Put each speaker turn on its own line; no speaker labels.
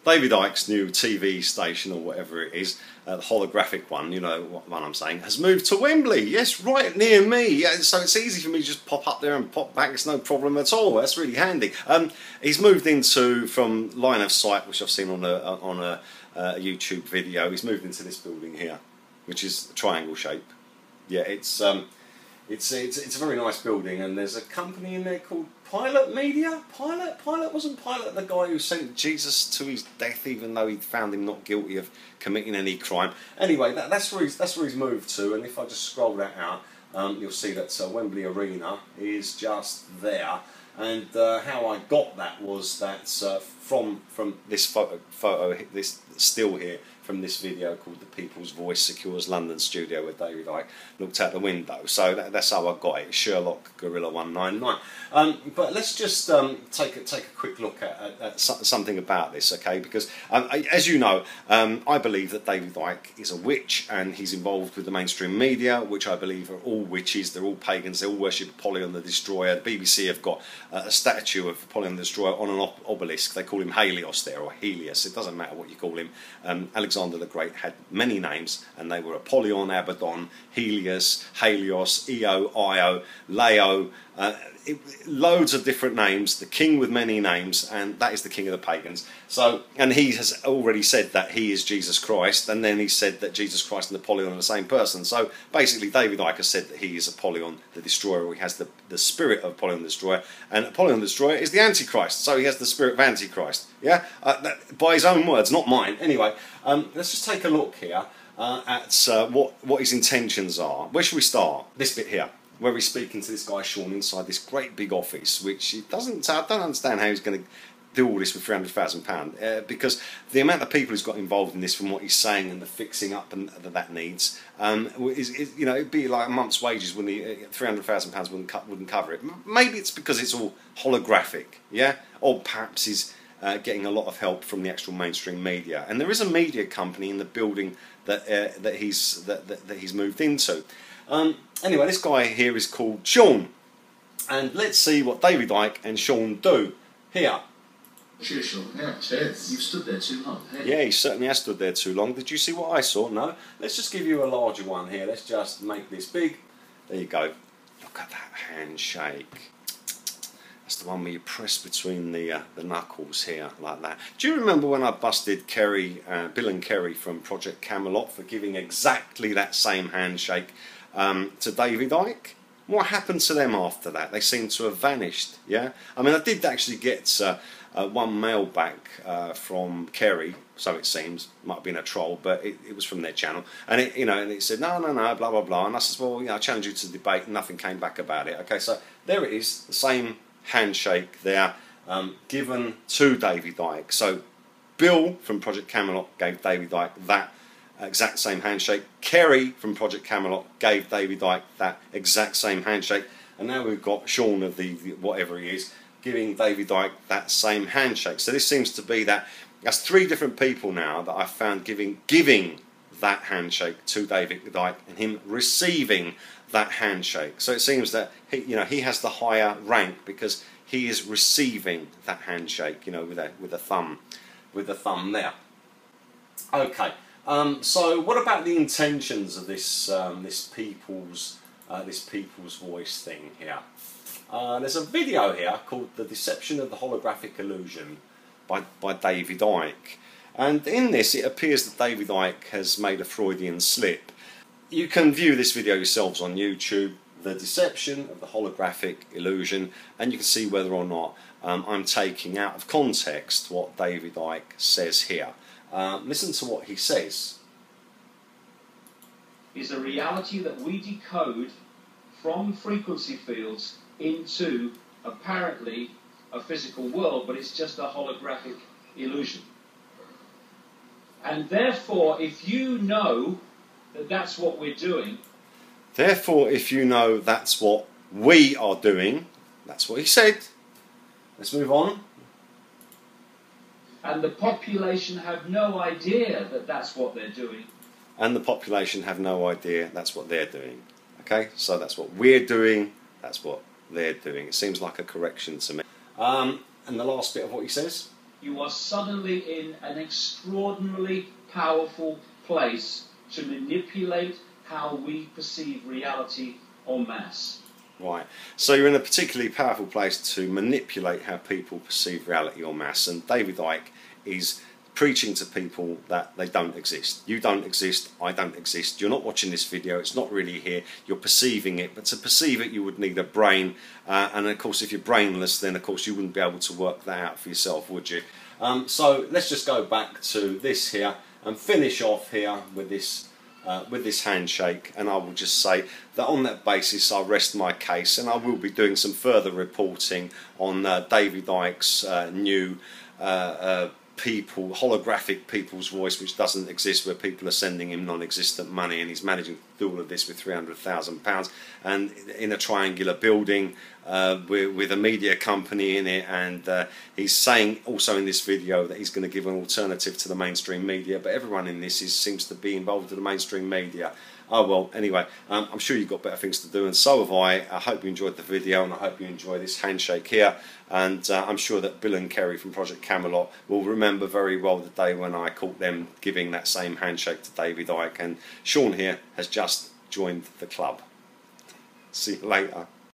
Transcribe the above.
David Icke's new TV station, or whatever it is, the holographic one, you know what one I'm saying, has moved to Wembley. Yes, right near me. Yeah, so it's easy for me to just pop up there and pop back. It's no problem at all. That's really handy. He's moved into, from line of sight, which I've seen on a YouTube video, he's moved into this building here, which is a triangle shape. Yeah, it's a very nice building, and there's a company in there called Pilot Media. Pilot wasn't Pilot the guy who sent Jesus to his death, even though he found him not guilty of committing any crime. Anyway, that's where he's moved to. And if I just scroll that out, you'll see that Wembley Arena is just there. And how I got that was that from this photo, this still here from this video called "The People's Voice Secures London Studio," where David Icke looked out the window. So that's how I got it. Sherlock Gorilla199. But let's just take a quick look at something about this, okay? Because as you know, I believe that David Icke is a witch, and he's involved with the mainstream media, which I believe are all witches. They're all pagans. They all worship Apollyon the Destroyer. The BBC have got a statue of Apollyon the Destroyer on an obelisk. They call him Helios there, or Helios. It doesn't matter what you call him. Alexander the Great had many names, and they were Apollyon, Abaddon, Helios, Helios, Io, Io, Leo, loads of different names, the king with many names, and that is the king of the pagans. So, and he has already said that he is Jesus Christ, and then he said that Jesus Christ and Apollyon are the same person. So basically David Icke has said that he is Apollyon the Destroyer, or he has the spirit of Apollyon the Destroyer, and Apollyon the Destroyer is the Antichrist, so he has the spirit of Antichrist. Yeah, by his own words, not mine. Anyway, let's just take a look here at what his intentions are. Where should we start? This bit here, where he's speaking to this guy Sean inside this great big office, which he doesn't. I don't understand how he's going to do all this with £300,000, because the amount of people who's got involved in this, from what he's saying and the fixing up and that needs, is you know, it'd be like a month's wages when the £300,000 wouldn't cover it. Maybe it's because it's all holographic, yeah, or perhaps he's getting a lot of help from the actual mainstream media. And there is a media company in the building that he's moved into. Anyway, this guy here is called Sean, and let's see what David Icke and Sean do here.
Cheers, Sean. Yeah, cheers. You've stood there too long. Hey.
Yeah, he certainly has stood there too long. Did you see what I saw? No. Let's just give you a larger one here. Let's just make this big. There you go. Look at that handshake. That's the one where you press between the knuckles here, like that. Do you remember when I busted Bill and Kerry from Project Camelot for giving exactly that same handshake to David Icke? What happened to them after that? They seem to have vanished. Yeah, I mean, I did actually get one mail back from Kerry, so it seems. Might have been a troll, but it was from their channel, and it said no, blah blah blah, and I said, well, I challenge you to debate, and nothing came back about it. Okay, so there it is, the same handshake there, given to David Icke. So Bill from Project Camelot gave David Icke that exact same handshake. Kerry from Project Camelot gave David Icke that exact same handshake, and now we've got Sean of the whatever he is giving David Icke that same handshake. So this seems to be that's three different people now that I've found giving that handshake to David Icke, and him receiving that handshake. So it seems that he has the higher rank because he is receiving that handshake, with the thumb there. Okay. So what about the intentions of this people's voice thing here? There's a video here called "The Deception of the Holographic Illusion" by David Icke, and in this it appears that David Icke has made a Freudian slip. You can view this video yourselves on YouTube, "The Deception of the Holographic Illusion," and you can see whether or not I'm taking out of context what David Icke says here. Listen to what he says.
Is a reality that we decode from frequency fields into apparently a physical world, but it's just a holographic illusion. And therefore, if you know that that's what we're doing,
therefore, if you know that's what we are doing, that's what he said. Let's move on.
And the population have no idea that that's what they're doing.
And the population have no idea that's what they're doing. Okay, so that's what we're doing, that's what they're doing. It seems like a correction to me. And the last bit of what he says.
you are suddenly in an extraordinarily powerful place to manipulate how we perceive reality en masse.
Right. So you're in a particularly powerful place to manipulate how people perceive reality en masse. And David Icke is preaching to people that they don't exist. You don't exist, I don't exist. You're not watching this video, it's not really here. You're perceiving it, but to perceive it you would need a brain. And of course if you're brainless, then of course you wouldn't be able to work that out for yourself, would you? So let's just go back to this here and finish off here with this handshake, and I will just say that on that basis I rest my case, and I will be doing some further reporting on David Icke's new holographic people's voice, which doesn't exist, where people are sending him non-existent money, and he's managing to do all of this with £300,000 and in a triangular building with a media company in it. And he's saying also in this video that he's going to give an alternative to the mainstream media, but everyone in this seems to be involved in the mainstream media. Oh well, anyway, I'm sure you've got better things to do, and so have I. I hope you enjoyed the video, and I hope you enjoy this handshake here. And I'm sure that Bill and Kerry from Project Camelot will remember very well the day when I caught them giving that same handshake to David Icke. And Sean here has just joined the club. See you later.